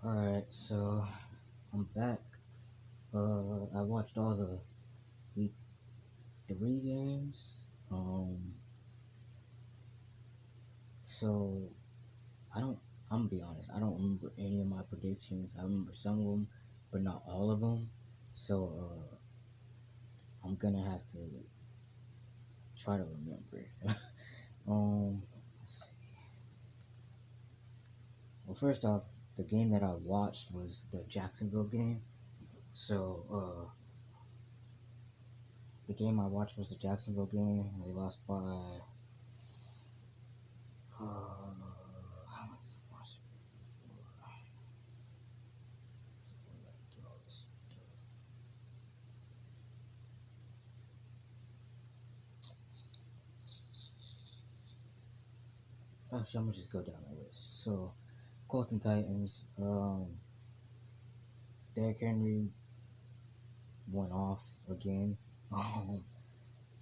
Alright, so I'm back. I watched all the week three games. So I don't. I'm gonna be honest. I don't remember any of my predictions. I remember some of them, but not all of them. So I'm gonna have to try to remember. Let's see. Well, first off, the game that I watched was the Jacksonville game. So the game I watched was the Jacksonville game. They lost by how many was it? Actually, I'm gonna just go down the list. So, Colton Titans, Derrick Henry went off again,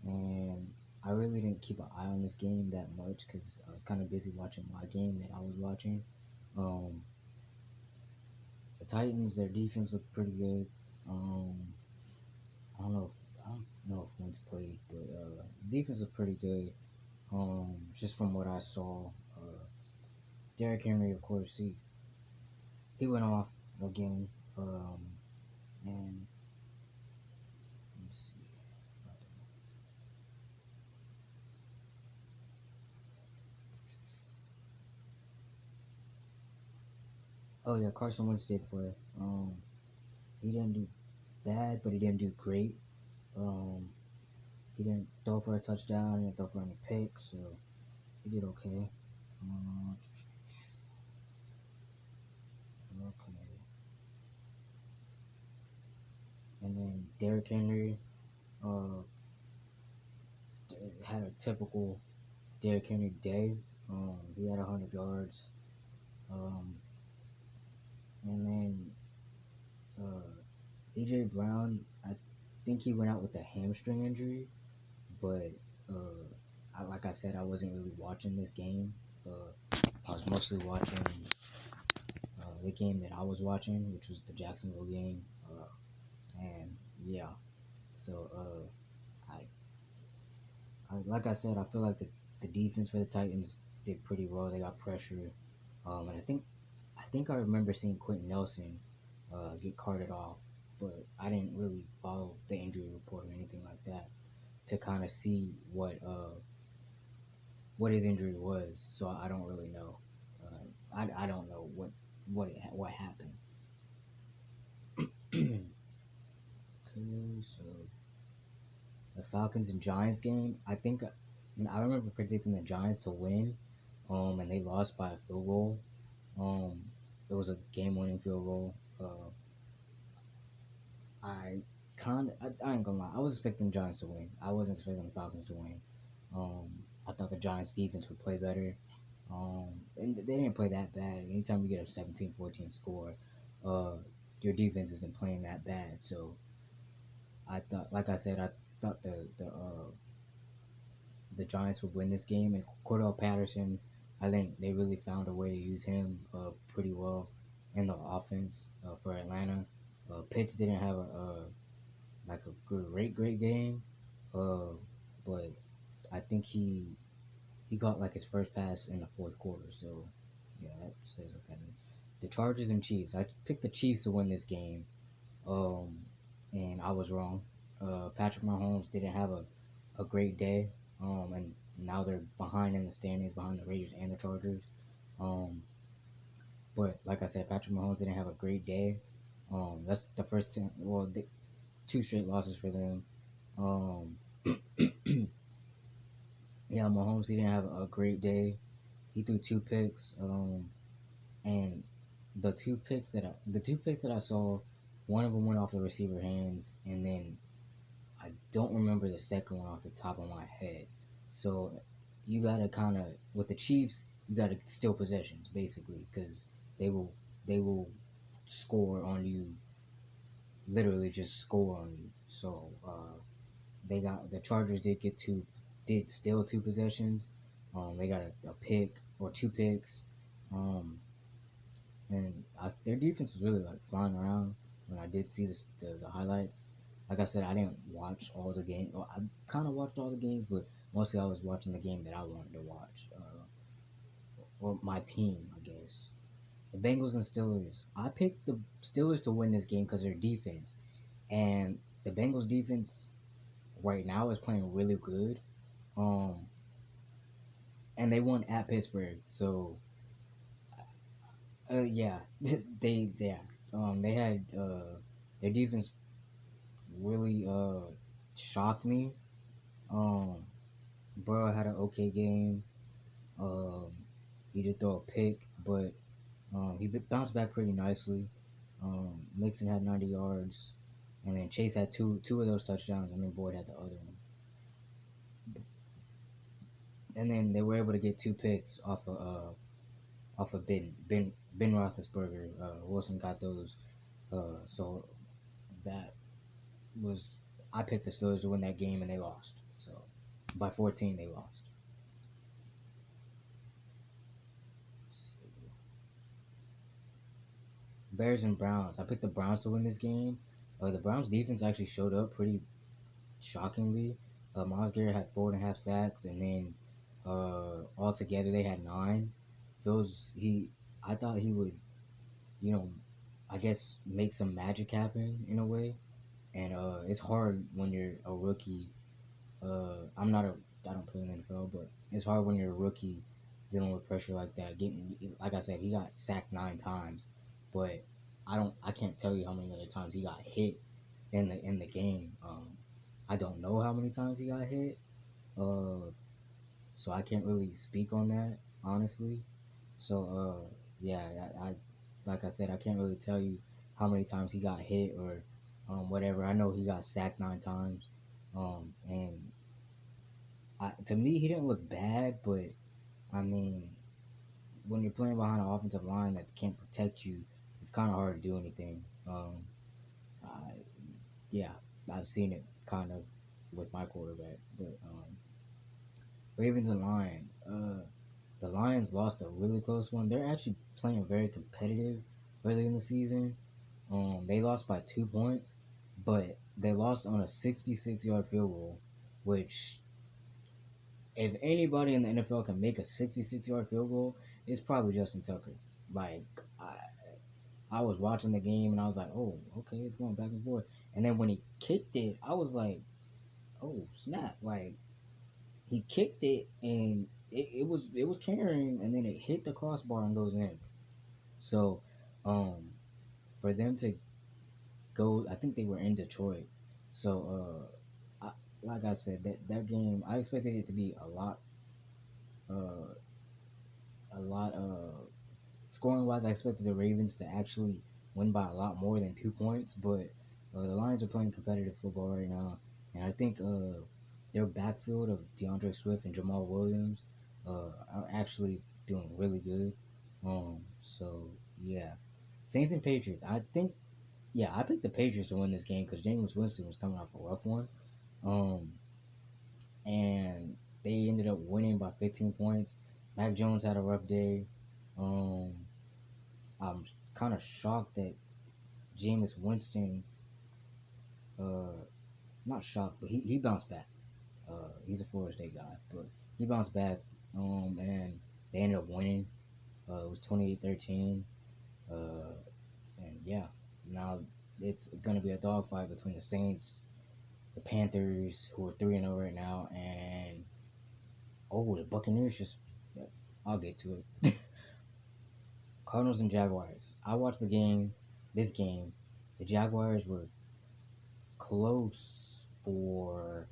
and I really didn't keep an eye on this game that much because I was kind of busy watching my game that I was watching. Um, the Titans, their defense looked pretty good. Um, I don't know if Wentz played, but the defense was pretty good. Just from what I saw, Derrick Henry, of course, he went off again. And let me see. Oh yeah, Carson Wentz did play. He didn't do bad, but he didn't do great. Um, he didn't throw for a touchdown. He didn't throw for any picks, so he did okay. Uh, okay. And then Derrick Henry uh, had a typical Derrick Henry day. He had 100 yards. Um, and then AJ Brown, I think he went out with a hamstring injury, but like I said, I wasn't really watching this game. I was mostly watching the game that I was watching, which was the Jacksonville game. And yeah, so like I said, I feel like the defense for the Titans did pretty well. They got pressure, and I think I remember seeing Quentin Nelson get carted off, but I didn't really follow the injury report or anything like that to kind of see what his injury was. So I don't really know. I don't know what happened. Okay, so the Falcons and Giants game. I remember predicting the Giants to win, and they lost by a field goal. Um, it was a game-winning field goal. I I ain't gonna lie. I was expecting the Giants to win. I wasn't expecting the Falcons to win. I thought the Giants defense would play better. And they didn't play that bad. Anytime you get a 17-14 score, uh, your defense isn't playing that bad. So I thought, like I said, I thought the Giants would win this game. And Cordell Patterson, I think they really found a way to use him pretty well in the offense for Atlanta. Pitts didn't have a great game, uh, but I think he got like his first pass in the fourth quarter. So yeah, that says what that means. The Chargers and Chiefs. I picked the Chiefs to win this game, um, and I was wrong. Patrick Mahomes didn't have a great day, and now they're behind in the standings, behind the Raiders and the Chargers. Um, but like I said, Patrick Mahomes didn't have a great day. That's the first time. Well, two straight losses for them. Um, yeah, Mahomes he didn't have a great day. He threw two picks. And the two picks that I saw, one of them went off the receiver hands, and then I don't remember the second one off the top of my head. So you gotta kind of with the Chiefs, you gotta steal possessions basically because they will they will score on you, literally just score on you. So they got the Chargers did steal two possessions. They got a pick or two picks. Um, and their defense was really like flying around when I did see the highlights. Like I said, I didn't watch all the games. Well, I kind of watched all the games, but mostly I was watching the game that I wanted to watch, or my team, I guess. The Bengals and Steelers. I picked the Steelers to win this game because their defense, and the Bengals defense right now is playing really good. Um, and they won at Pittsburgh, so yeah, they had their defense really shocked me. Um, Burrow had an okay game. Um, he did throw a pick, but he bounced back pretty nicely. Mixon had 90 yards, and then Chase had two of those touchdowns, and then Boyd had the other one. And then they were able to get two picks off of Ben Roethlisberger. Wilson got those. So that was I picked the Steelers to win that game, and they lost. So by 14, they lost. Bears and Browns. I picked the Browns to win this game. The Browns defense actually showed up pretty shockingly. Myles Garrett had 4.5 sacks, and then altogether they had 9. Those he, I thought he would, you know, I guess make some magic happen in a way. And it's hard when you're a rookie. I don't play in the NFL, but it's hard when you're a rookie dealing with pressure like that. Getting, like I said, he got sacked 9 times, but I can't tell you how many other times he got hit in the game. I don't know how many times he got hit, uh, so I can't really speak on that honestly. So yeah, I like I said, I can't really tell you how many times he got hit or whatever. I know he got sacked 9 times, and to me he didn't look bad, but I mean when you're playing behind an offensive line that can't protect you, it's kind of hard to do anything. I, yeah, I've seen it kind of with my quarterback, but Ravens and Lions. The Lions lost a really close one. They're actually playing very competitive early in the season. They lost by 2 points, but they lost on a 66-yard field goal, which if anybody in the NFL can make a 66-yard field goal, it's probably Justin Tucker. Like I was watching the game and I was like, oh, okay, it's going back and forth. And then when he kicked it, I was like, oh snap! Like he kicked it and it was carrying and then it hit the crossbar and goes in. So, um, for them to go, I think they were in Detroit. So, like I said, that game, I expected it to be uh, a lot. Scoring wise, I expected the Ravens to actually win by a lot more than 2 points, but the Lions are playing competitive football right now, and I think their backfield of DeAndre Swift and Jamal Williams are actually doing really good. So yeah, Saints and Patriots. I think yeah, I picked the Patriots to win this game because Jameis Winston was coming off a rough one, um, and they ended up winning by 15 points. Mac Jones had a rough day. Um, I'm kind of shocked that Jameis Winston, uh, not shocked, but he bounced back. He's a Florida State guy, but he bounced back. And they ended up winning. It was 28-13. Uh, and yeah, now it's gonna be a dogfight between the Saints, the Panthers, who are 3-0 right now, and the Buccaneers just. Yeah, I'll get to it. Cardinals and Jaguars. I watched the game. This game, the Jaguars were close for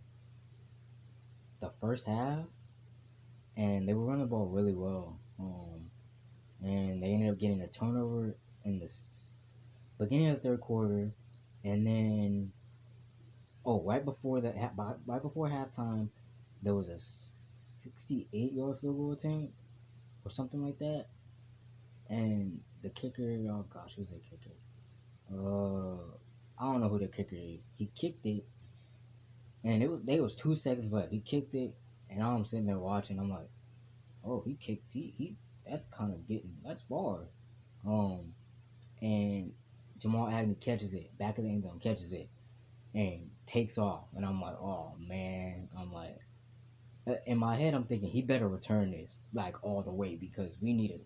the first half, and they were running the ball really well. And they ended up getting a turnover in the beginning of the third quarter, and then right before right before halftime, there was a 68-yard field goal attempt or something like that, and the kicker, oh gosh, who's the kicker? I don't know who the kicker is. He kicked it, and there was 2 seconds left. He kicked it, and I'm sitting there watching. I'm like, oh, he kicked. He that's kind of getting that's far. Um, and Jamal Adams catches it back of the end zone, catches it, and takes off. And I'm like, oh man, I'm like, in my head, I'm thinking he better return this like all the way because we needed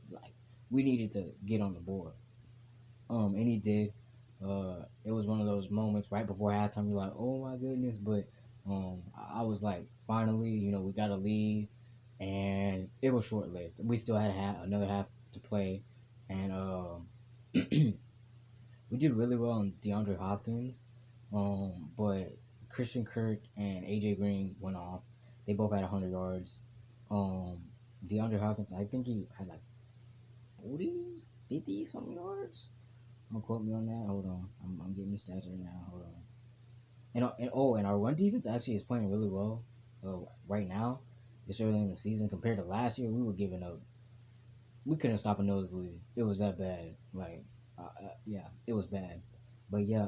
to get on the board. And he did. It was one of those moments right before halftime. You're like, oh my goodness, but I was like, finally, we got a lead, and it was short lived. We still had another half to play, and we did really well on DeAndre Hopkins, but Christian Kirk and AJ Green went off. They both had 100 yards. Um, DeAndre Hopkins, I think he had like 40, 50 something yards. Don't quote me on that. Hold on, I'm getting the stats right now. Hold on. And our run defense actually is playing really well right now. This early in the season compared to last year, we were giving up. We couldn't stop a nosebleed. It was that bad. Like, yeah, it was bad. But yeah,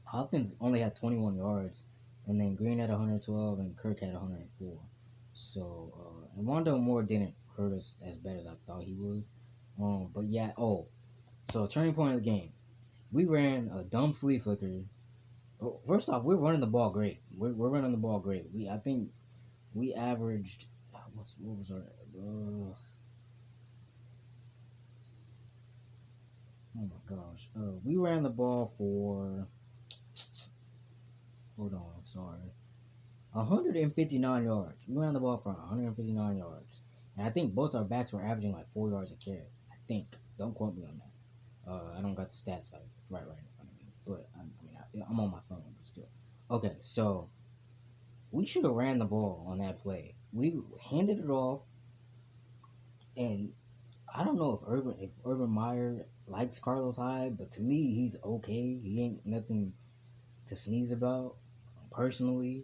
Hopkins only had 21 yards, and then Green had 112, and Kirk had 104. So, and Rondell Moore didn't hurt us as bad as I thought he would. But yeah, so turning point of the game, we ran a dumb flea flicker. First off, we're running the ball great. We're running the ball great. I think we averaged what was our oh my gosh. We ran the ball for hold on, sorry. 159 yards. We ran the ball for 159 yards. And I think both our backs were averaging like 4 yards a carry. I think. Don't quote me on that. I don't got the stats like right in front of me. But I'm on my phone, but still. Okay, so we should have ran the ball on that play. We handed it off, and I don't know if Urban Meyer likes Carlos Hyde, but to me he's okay. He ain't nothing to sneeze about. Personally,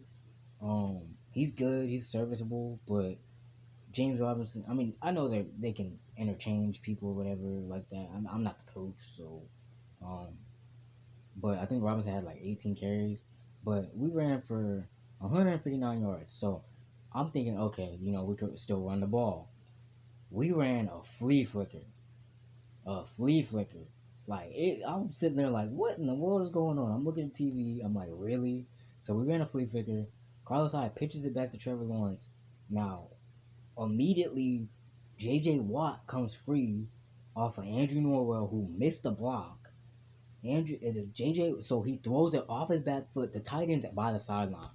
he's good. He's serviceable, but James Robinson. I mean, I know that they can interchange people or whatever like that. I'm not the coach, so um, but I think Robinson had like 18 carries, but we ran for 159 yards. So I'm thinking, okay, we could still run the ball. We ran a flea flicker. Like I'm sitting there like, what in the world is going on? I'm looking at TV. I'm like, really? So we ran a flea flicker. Carlos Hyde pitches it back to Trevor Lawrence. Now immediately, J.J. Watt comes free off of Andrew Norwell, who missed the block. J.J. So he throws it off his back foot. The tight end's by the sideline.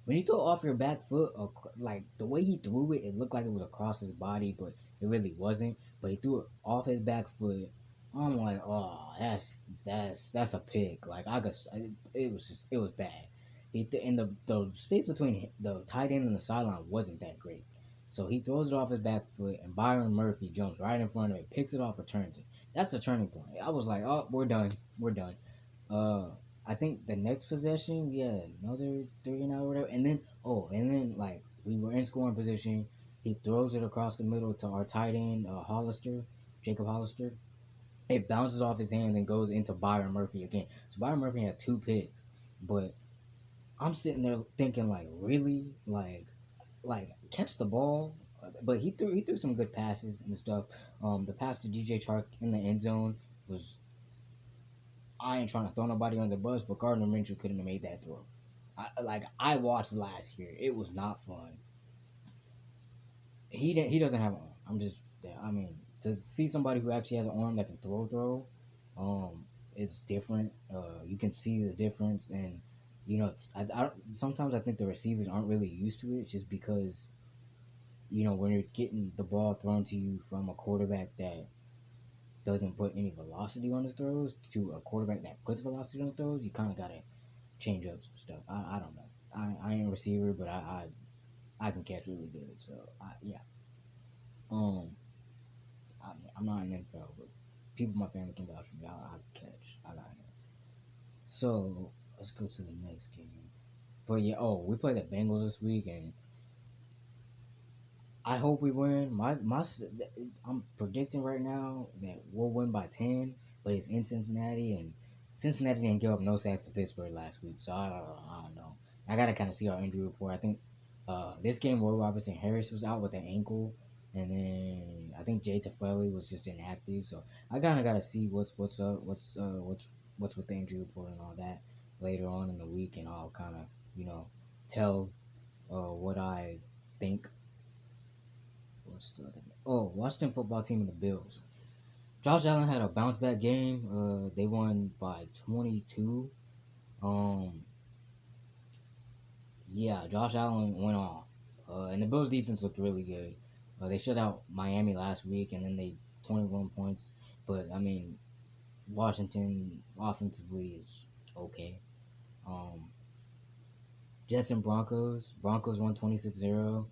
When you throw it off your back foot, like the way he threw it, it looked like it was across his body, but it really wasn't. But he threw it off his back foot. I'm like, oh, that's a pick. Like it was bad. And the space between the tight end and the sideline wasn't that great. So he throws it off his back foot, and Byron Murphy jumps right in front of it, picks it off, returns it. That's the turning point. I was like, oh, we're done. We're done. Uh, I think the next possession, yeah, another 3 and out or whatever, and then like we were in scoring position. He throws it across the middle to our tight end, Hollister, Jacob Hollister. It bounces off his hands and goes into Byron Murphy again. So Byron Murphy had 2 picks, but I'm sitting there thinking like, really, like catch the ball. But he threw some good passes and stuff. The pass to DJ Chark in the end zone was I ain't trying to throw nobody on the bus, but Gardner Minshew couldn't have made that throw. I watched last year. It was not fun. He doesn't have an arm. I mean to see somebody who actually has an arm that can throw, it's different. You can see the difference, and sometimes I think the receivers aren't really used to it, just because when you're getting the ball thrown to you from a quarterback that doesn't put any velocity on his throws to a quarterback that puts velocity on his throws, you kind of gotta change up some stuff. I don't know. I ain't a receiver, but I can catch really good. So yeah. Um, I'm not an NFL, but people in my family can vouch for me. I catch. I got hands. So let's go to the next game. But yeah, we play the Bengals this week, and I hope we win. I'm predicting right now that we'll win by 10, but it's in Cincinnati, and Cincinnati didn't give up no sacks to Pittsburgh last week, so I don't know. I gotta kind of see our injury report. I think this game, Will Robinson Harris was out with an ankle, and then I think Jay Tafeli was just inactive. So I kind of got to see what's up, what's with the injury report and all that later on in the week, and I'll kind of tell what I think. What's the other? Oh, Washington football team and the Bills. Josh Allen had a bounce back game. They won by 22. Um, yeah, Josh Allen went off, and the Bills defense looked really good. They shut out Miami last week, and then they 21 points. But I mean, Washington offensively is okay. Um, Jets and Broncos. Broncos won 26-0.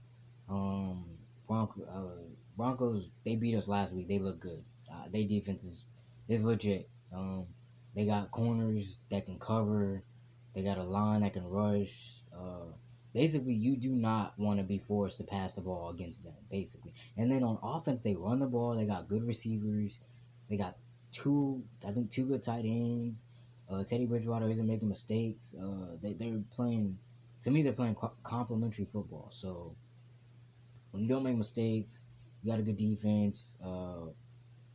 Um, Broncos they beat us last week. They look good. Their defense is legit. They got corners that can cover. They got a line that can rush. Basically, you do not want to be forced to pass the ball against them. Basically, and then on offense, they run the ball. They got good receivers. They got two good tight ends. Teddy Bridgewater isn't making mistakes. They're playing. To me, they're playing complementary football. So when you don't make mistakes, you got a good defense.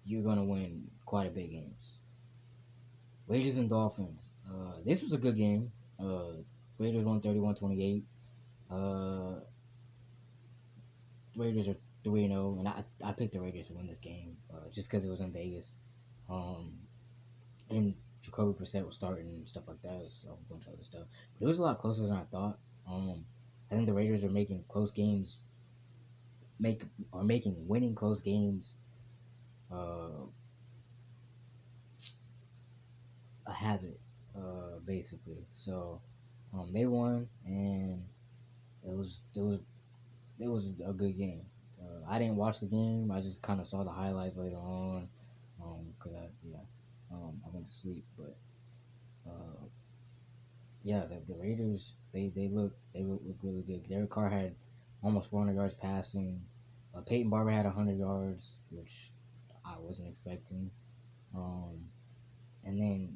You're gonna win quite a bit of games. Raiders and Dolphins. This was a good game. Raiders won 31-28. Uh, Raiders are 3-0, and I picked the Raiders to win this game just because it was in Vegas. Um, and Jacoby Brissett was starting and stuff like that, so a bunch of other stuff. But it was a lot closer than I thought. I think the Raiders are making close games, making winning close games uh, a habit, basically. So they won, and it was a good game. I didn't watch the game. I just kind of saw the highlights later on, cause I went to sleep. But uh, yeah, the Raiders they look really good. Derek Carr had almost 400 yards passing. Peyton Barber had 100 yards, which I wasn't expecting. Um, and then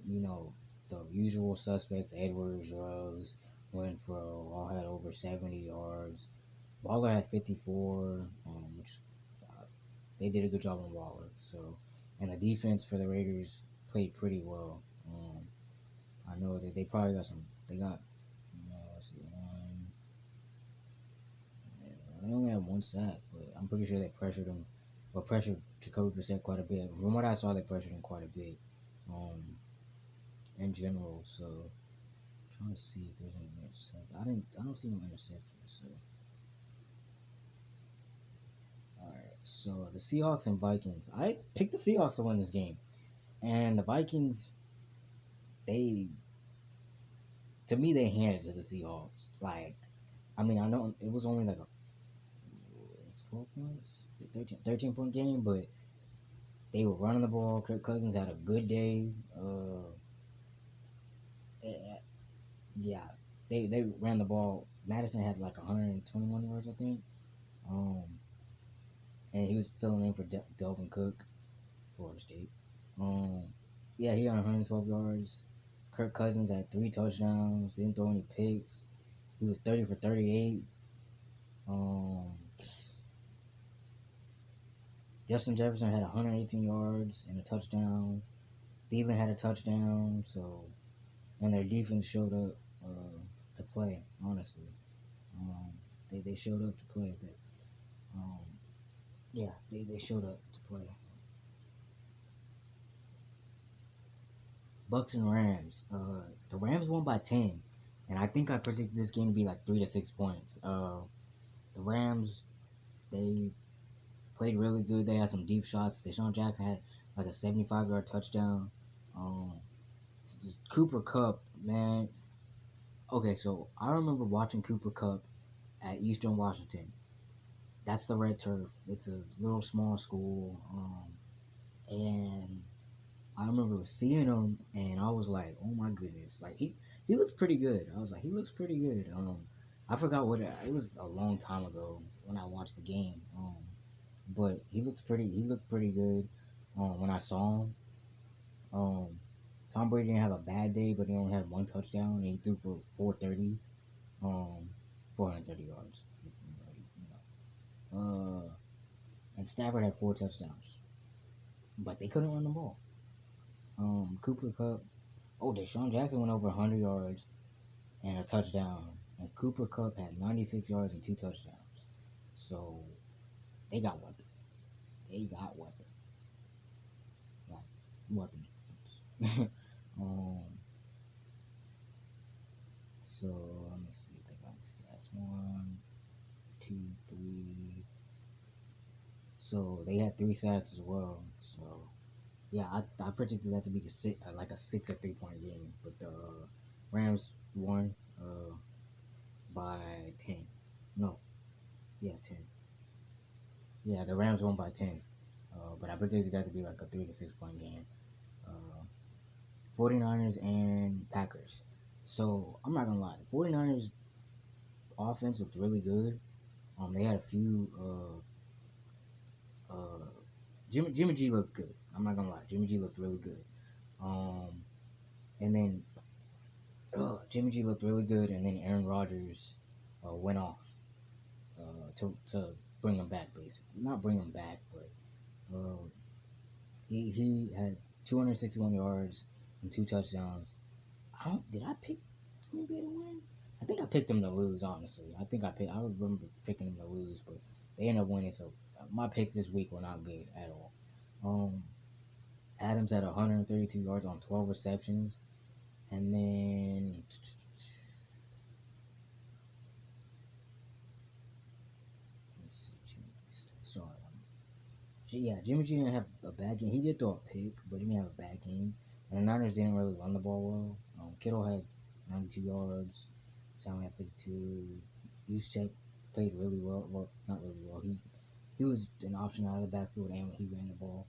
the usual suspects: Edwards, Rose, Renfro, all had over 70 yards. Waller had 54, which uh, they did a good job on Waller. So, and the defense for the Raiders played pretty well. I know that they probably got some. They got let's see, one. Yeah, they only had one sack, but I'm pretty sure they pressured him, or pressured Jacoby Brissett quite a bit. From what I saw, they pressured him quite a bit, um, in general. So, trying to see if there's any interception. I don't see no interceptions. So, all right. So the Seahawks and Vikings. I picked the Seahawks to win this game, and the Vikings. They, to me, they handed to the Seahawks. Like, I mean, I know it was only like it's 12 points, 13 point game, but they were running the ball. Kirk Cousins had a good day. Eh, yeah, they ran the ball. Madison had like 121 yards, I think. Um, and he was filling in for Delvin Cook, Florida State. Um, yeah, he had 112 yards. Kirk Cousins had 3 touchdowns. Didn't throw any picks. He was 30 for 38. Um, Justin Jefferson had 118 yards and a touchdown. Thielen had a touchdown. So, and their defense showed up to play. Honestly, um, they showed up to play. Um, yeah, they showed up to play. Bucks and Rams. The Rams won by 10, and I think I predicted this game to be like 3 to 6 points. The Rams they played really good. They had some deep shots. Deshaun Jackson had like a 75-yard touchdown. Um, Cooper Cup, man. Okay, so I remember watching Cooper Cup at Eastern Washington. That's the red turf. It's a little small school, and I remember seeing him, and I was like, "Oh my goodness!" Like he looks pretty good. I was like, "He looks pretty good." I forgot what it was a long time ago when I watched the game. But he looked pretty good. When I saw him, um, Tom Brady didn't have a bad day, but he only had one touchdown, and he threw for 430, um, 430 yards. You know. and Stafford had 4 touchdowns, but they couldn't run the ball. Cooper Cup. Oh, Deshaun Jackson went over 100 yards and a touchdown, and Cooper Cup had 96 yards and 2 touchdowns. So they got weapons. They got weapons. Like weapons. um. So let me see if they got stats. 1, 2, 3. So they had 3 sacks as well. So yeah, I predicted that to be like a 6 or 3 point game, but the Rams won by 10. No, yeah, 10. Yeah, the Rams won by 10. But I predicted that to be like a 3 to 6 point game. 49ers and Packers. So I'm not gonna lie, the 49ers offense looked really good. They had a few. Jimmy G looked good. I'm not gonna lie, Jimmy G looked really good. Um, and then Jimmy G looked really good, and then Aaron Rodgers went off to bring him back, basically. Not bring him back, but uh, he had 261 yards and 2 touchdowns. Did I pick Green Bay to win? I think I picked them to lose. Honestly, I remember picking them to lose, but they ended up winning. So my picks this week were not good at all. Um, Adams had 132 yards on 12 receptions, and then let's see, sorry, yeah, Jimmy G didn't have a bad game. He did throw a pick, but he didn't have a bad game. And the Niners didn't really run the ball well. Kittle had 92 yards. Sam had 52. Juszczyk played really well. Well, not really well. He was an option out of the backfield, and he ran the ball.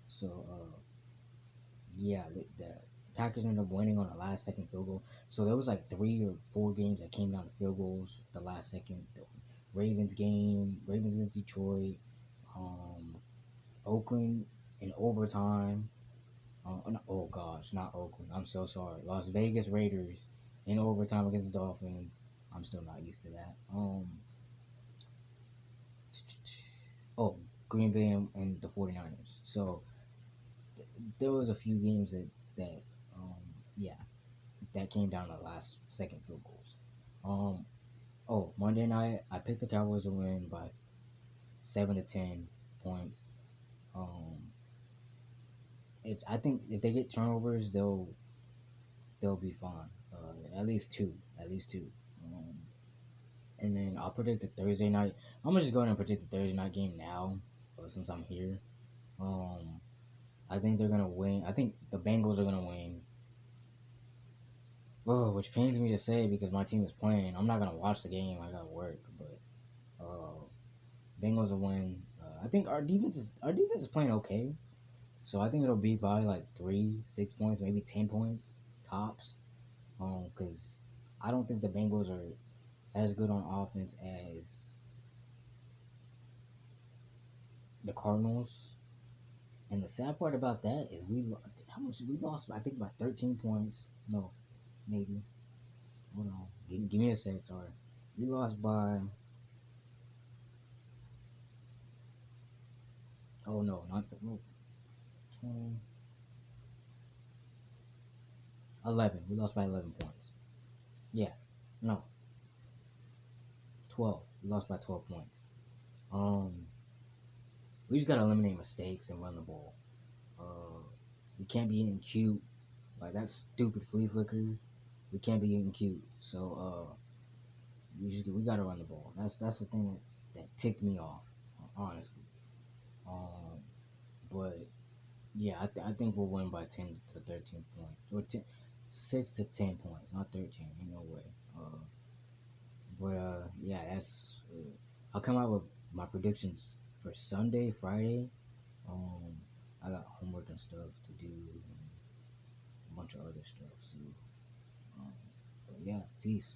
So yeah, the Packers ended up winning on a last second field goal. So there was like 3 or 4 games that came down to field goals the last second. The Ravens game, Ravens against Detroit, um, Oakland in overtime. Oh gosh, not Oakland. I'm so sorry. Las Vegas Raiders in overtime against the Dolphins. I'm still not used to that. Oh, Green Bay and the 49ers. So there was a few games that um yeah that came down to last second field goals. Um Monday night I picked the Cowboys to win by 7 to 10 points. Um if I think if they get turnovers they'll be fine. At least two. At least two. Um, and then I'll predict the Thursday night. I'm gonna just go ahead and predict the Thursday night game now, since I'm here. Um, I think they're gonna win. I think the Bengals are gonna win. Oh, which pains me to say because my team is playing. I'm not gonna watch the game. I gotta work, but Bengals will win. I think our defense is playing okay, so I think it'll be by like 3, 6 points, maybe 10 points tops. Because I don't think the Bengals are as good on offense as the Cardinals. And the sad part about that is how much we lost? I think by 13 points. No, maybe. Hold on. Give me a sec. Sorry. We lost by. Oh no, not the 20, 11. We lost by 11 points. Yeah. No. 12. We lost by 12 points. Um. We just gotta eliminate mistakes and run the ball. We can't be getting cute. Like that stupid flea flicker. We can't be getting cute. So we gotta run the ball. That's the thing that ticked me off, honestly. Um, but yeah, I think we'll win by 10 to 13 points, or 6 to 10 points, not 13. Ain't no way. But yeah, that's. I'll come out with my predictions for Sunday, Friday. Um, I got homework and stuff to do, and a bunch of other stuff. So, um, but yeah, peace.